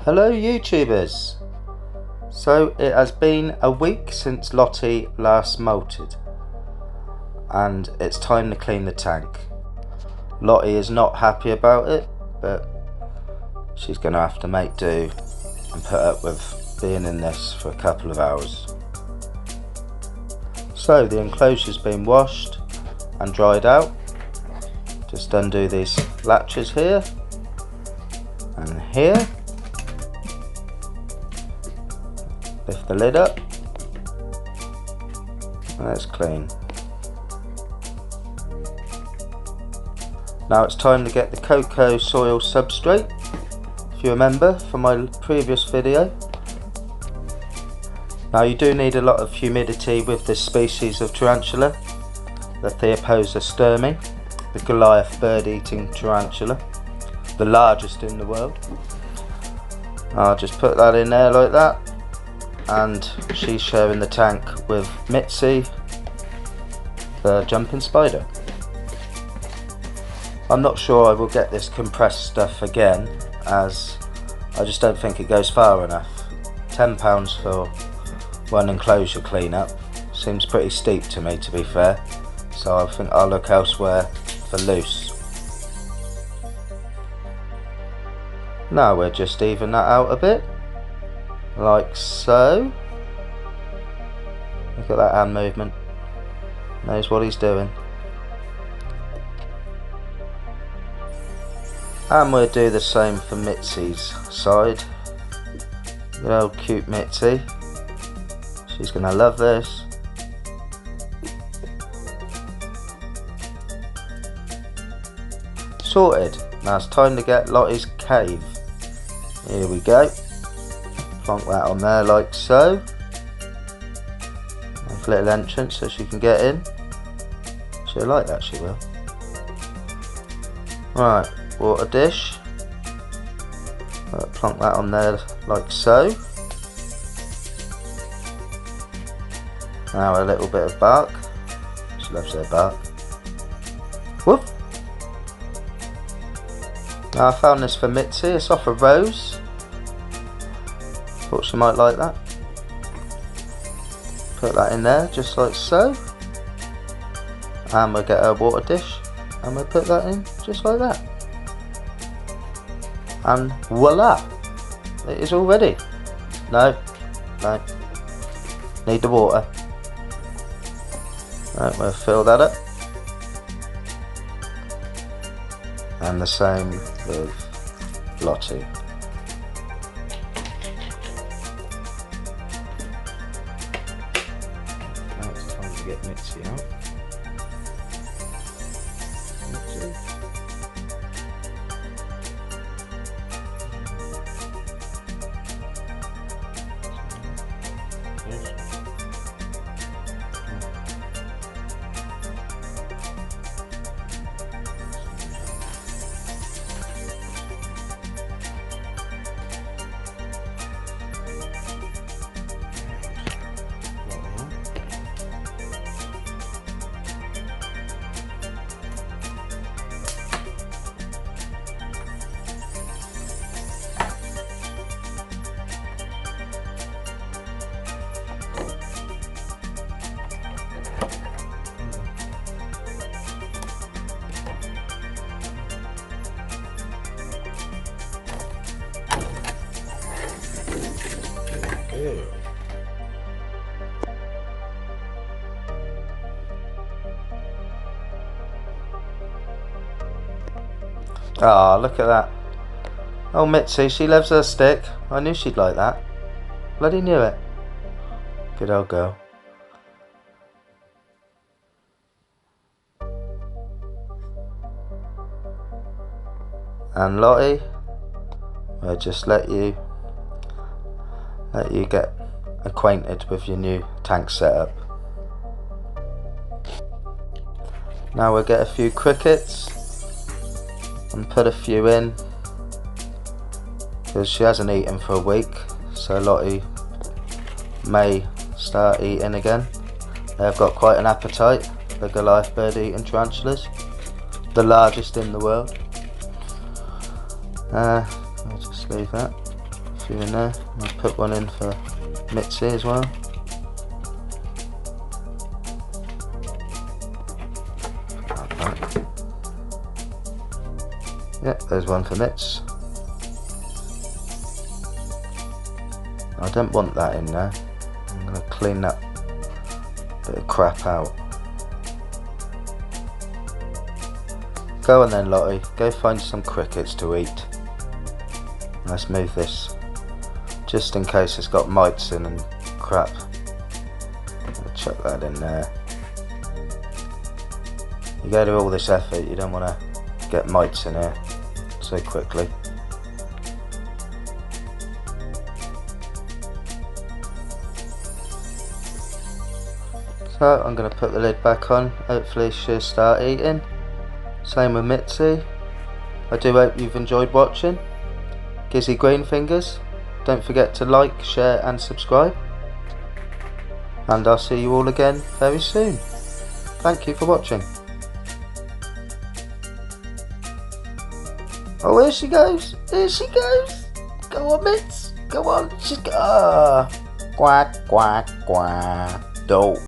Hello YouTubers! So it has been a week since Lottie last molted and it's time to clean the tank. Lottie is not happy about it, but she's going to have to make do and put up with being in this for a couple of hours. So the enclosure's been washed and dried out. Just undo these latches here and here. Lift the lid up and it's clean. Now it's time to get the cocoa soil substrate, if you remember from my previous video. Now you do need a lot of humidity with this species of tarantula, the Theoposa sturmi, the Goliath bird-eating tarantula, the largest in the world. I'll just put that in there like that. And she's sharing the tank with Mitzi, the jumping spider. I'm not sure I will get this compressed stuff again, as I just don't think it goes far enough. £10 for one enclosure cleanup seems pretty steep to me, to be fair, so I think I'll look elsewhere for loose. Now we'll just even that out a bit. Like so. Look at that hand movement. Knows what he's doing. And we'll do the same for Mitzi's side. Good old cute Mitzi. She's gonna love this. Sorted. Now it's time to get Lottie's cave. Here we go. Plonk that on there like so. Nice little entrance so she can get in. She'll like that, she will. Right, water dish. Plonk that on there like so. Now a little bit of bark. She loves her bark. Whoop! Now I found this for Mitzi. It's off a rose. Thought she might like that. Put that in there just like so. And we'll get her water dish and we'll put that in just like that. And voila! It is all ready. No. Need the water. Right, we'll fill that up. And the same with Lottie. Get Mitzi out. Mitzi. Ew. Ah, look at that. Oh, Mitzi, she loves her stick. I knew she'd like that. Bloody knew it. Good old girl. And Lottie, I'll just let you get acquainted with your new tank setup. Now we'll get a few crickets and put a few in, because she hasn't eaten for a week, so Lottie may start eating again. They've got quite an appetite, the Goliath bird eating tarantulas, the largest in the world. I'll just leave that. few in there. I'll put one in for Mitzi as well. Yep, there's one for Mitz. I don't want that in there. I'm going to clean that bit of crap out. Go on then, Lottie, go find some crickets to eat. Let's move this, just in case it's got mites in and crap. I'll chuck that in there. You go to all this effort, you don't want to get mites in here so quickly. So I'm going to put the lid back on, hopefully she'll start eating. Same with Mitzi. I do hope you've enjoyed watching. Gizzy Greenfingers, don't forget to like, share and subscribe. And I'll see you all again very soon. Thank you for watching. Oh, here she goes. Here she goes. Go on, Mitz. Go on. She's quack, quack, quack. Dope.